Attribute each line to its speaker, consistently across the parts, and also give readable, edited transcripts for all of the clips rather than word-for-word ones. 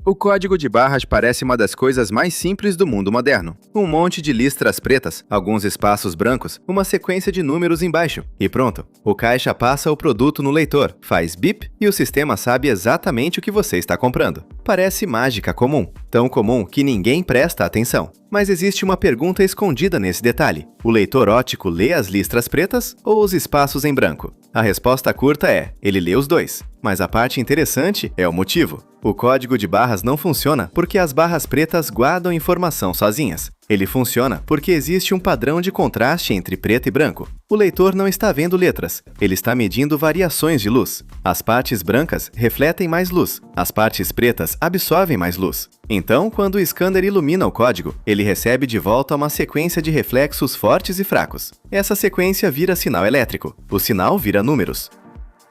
Speaker 1: O código de barras parece uma das coisas mais simples do mundo moderno. Um monte de listras pretas, alguns espaços brancos, uma sequência de números embaixo. E pronto. O caixa passa o produto no leitor, faz bip e o sistema sabe exatamente o que você está comprando. Parece mágica comum, tão comum que ninguém presta atenção. Mas existe uma pergunta escondida nesse detalhe. O leitor óptico lê as listras pretas ou os espaços em branco? A resposta curta é: ele lê os dois. Mas a parte interessante é o motivo. O código de barras não funciona porque as barras pretas guardam informação sozinhas. Ele funciona porque existe um padrão de contraste entre preto e branco. O leitor não está vendo letras, ele está medindo variações de luz. As partes brancas refletem mais luz, as partes pretas absorvem mais luz. Então, quando o scanner ilumina o código, ele recebe de volta uma sequência de reflexos fortes e fracos. Essa sequência vira sinal elétrico, o sinal vira números.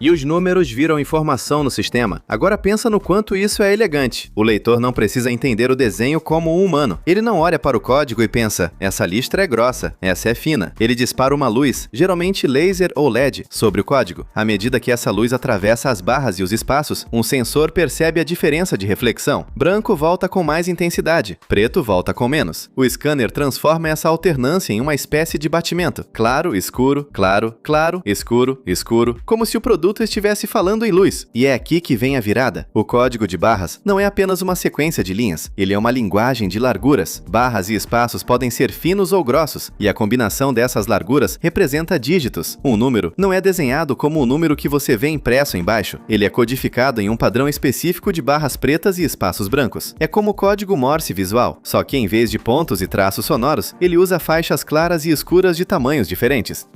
Speaker 1: E os números viram informação no sistema. Agora pensa no quanto isso é elegante. O leitor não precisa entender o desenho como um humano. Ele não olha para o código e pensa: essa listra é grossa, essa é fina. Ele dispara uma luz, geralmente laser ou LED, sobre o código. À medida que essa luz atravessa as barras e os espaços, um sensor percebe a diferença de reflexão. Branco volta com mais intensidade, preto volta com menos. O scanner transforma essa alternância em uma espécie de batimento. Claro, escuro, claro, claro, escuro, escuro, como se o produto estivesse falando em luz. E é aqui que vem a virada. O código de barras não é apenas uma sequência de linhas, ele é uma linguagem de larguras. Barras e espaços podem ser finos ou grossos, e a combinação dessas larguras representa dígitos. Um número não é desenhado como o número que você vê impresso embaixo, ele é codificado em um padrão específico de barras pretas e espaços brancos. É como o código Morse visual, só que em vez de pontos e traços sonoros, ele usa faixas claras e escuras de tamanhos diferentes.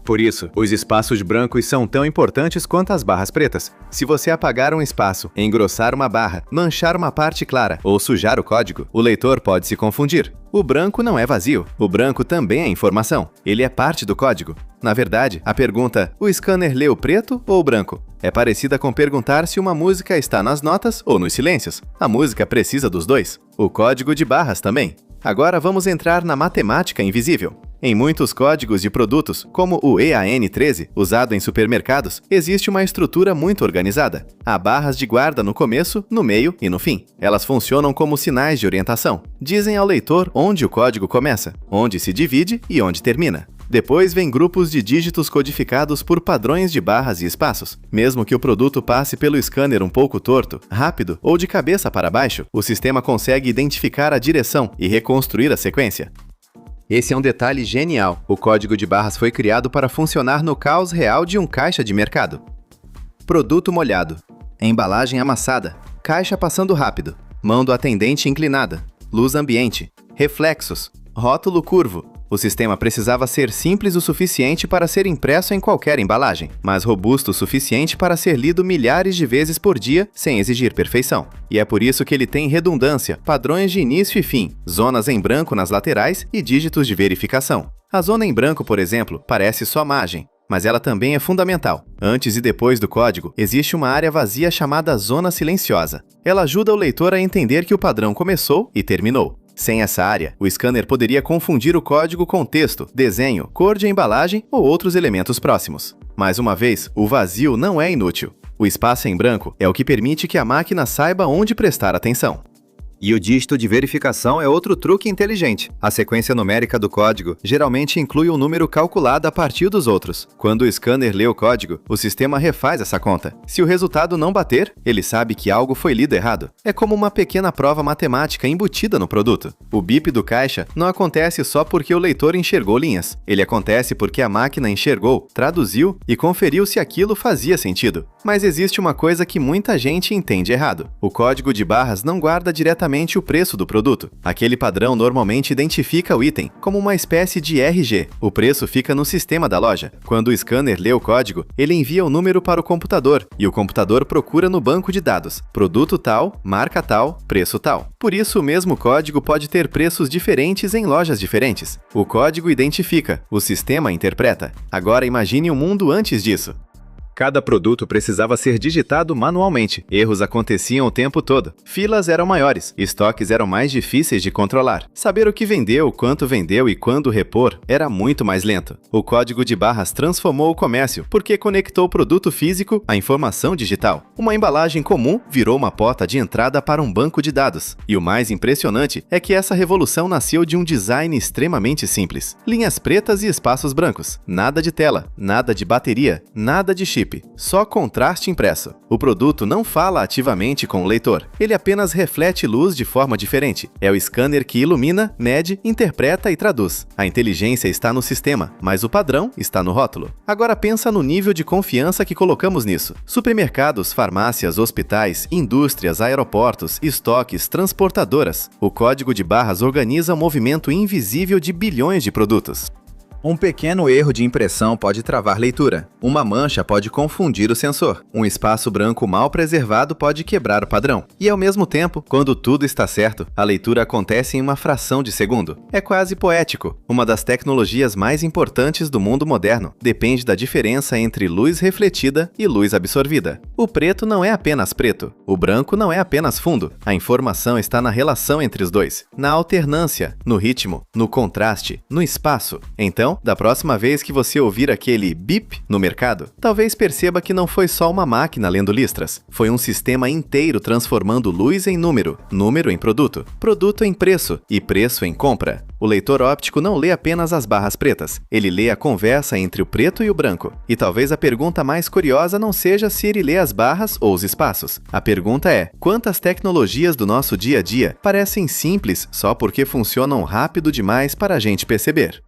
Speaker 1: Por isso, os espaços brancos são tão importantes quanto as barras pretas. Se você apagar um espaço, engrossar uma barra, manchar uma parte clara ou sujar o código, o leitor pode se confundir. O branco não é vazio, o branco também é informação. Ele é parte do código. Na verdade, a pergunta "o scanner lê o preto ou o branco?" é parecida com perguntar se uma música está nas notas ou nos silêncios. A música precisa dos dois. O código de barras também. Agora vamos entrar na matemática invisível. Em muitos códigos de produtos, como o EAN13, usado em supermercados, existe uma estrutura muito organizada. Há barras de guarda no começo, no meio e no fim. Elas funcionam como sinais de orientação. Dizem ao leitor onde o código começa, onde se divide e onde termina. Depois vem grupos de dígitos codificados por padrões de barras e espaços. Mesmo que o produto passe pelo scanner um pouco torto, rápido ou de cabeça para baixo, o sistema consegue identificar a direção e reconstruir a sequência. Esse é um detalhe genial. O código de barras foi criado para funcionar no caos real de um caixa de mercado. Produto molhado. Embalagem amassada. Caixa passando rápido. Mão do atendente inclinada. Luz ambiente. Reflexos. Rótulo curvo. O sistema precisava ser simples o suficiente para ser impresso em qualquer embalagem, mas robusto o suficiente para ser lido milhares de vezes por dia sem exigir perfeição. E é por isso que ele tem redundância, padrões de início e fim, zonas em branco nas laterais e dígitos de verificação. A zona em branco, por exemplo, parece só margem, mas ela também é fundamental. Antes e depois do código, existe uma área vazia chamada zona silenciosa. Ela ajuda o leitor a entender que o padrão começou e terminou. Sem essa área, o scanner poderia confundir o código com texto, desenho, cor de embalagem ou outros elementos próximos. Mais uma vez, o vazio não é inútil. O espaço em branco é o que permite que a máquina saiba onde prestar atenção. E o dígito de verificação é outro truque inteligente. A sequência numérica do código geralmente inclui um número calculado a partir dos outros. Quando o scanner lê o código, o sistema refaz essa conta. Se o resultado não bater, ele sabe que algo foi lido errado. É como uma pequena prova matemática embutida no produto. O bip do caixa não acontece só porque o leitor enxergou linhas. Ele acontece porque a máquina enxergou, traduziu e conferiu se aquilo fazia sentido. Mas existe uma coisa que muita gente entende errado. O código de barras não guarda diretamente o preço do produto. Aquele padrão normalmente identifica o item como uma espécie de RG. O preço fica no sistema da loja. Quando o scanner lê o código, ele envia o número para o computador e o computador procura no banco de dados: produto tal, marca tal, preço tal. Por isso, o mesmo código pode ter preços diferentes em lojas diferentes. O código identifica, o sistema interpreta. Agora imagine um mundo antes disso. Cada produto precisava ser digitado manualmente. Erros aconteciam o tempo todo. Filas eram maiores. Estoques eram mais difíceis de controlar. Saber o que vendeu, quanto vendeu e quando repor era muito mais lento. O código de barras transformou o comércio porque conectou o produto físico à informação digital. Uma embalagem comum virou uma porta de entrada para um banco de dados. E o mais impressionante é que essa revolução nasceu de um design extremamente simples. Linhas pretas e espaços brancos. Nada de tela, nada de bateria, nada de chip. Só contraste impresso. O produto não fala ativamente com o leitor. Ele apenas reflete luz de forma diferente. É o scanner que ilumina, mede, interpreta e traduz. A inteligência está no sistema, mas o padrão está no rótulo. Agora pensa no nível de confiança que colocamos nisso. Supermercados, farmácias, hospitais, indústrias, aeroportos, estoques, transportadoras. O código de barras organiza um movimento invisível de bilhões de produtos. Um pequeno erro de impressão pode travar leitura. Uma mancha pode confundir o sensor. Um espaço branco mal preservado pode quebrar o padrão. E ao mesmo tempo, quando tudo está certo, a leitura acontece em uma fração de segundo. É quase poético. Uma das tecnologias mais importantes do mundo moderno depende da diferença entre luz refletida e luz absorvida. O preto não é apenas preto. O branco não é apenas fundo. A informação está na relação entre os dois, na alternância, no ritmo, no contraste, no espaço. Então, da próxima vez que você ouvir aquele bip no mercado, talvez perceba que não foi só uma máquina lendo listras. Foi um sistema inteiro transformando luz em número, número em produto, produto em preço e preço em compra. O leitor óptico não lê apenas as barras pretas, ele lê a conversa entre o preto e o branco. E talvez a pergunta mais curiosa não seja se ele lê as barras ou os espaços. A pergunta é: quantas tecnologias do nosso dia a dia parecem simples só porque funcionam rápido demais para a gente perceber?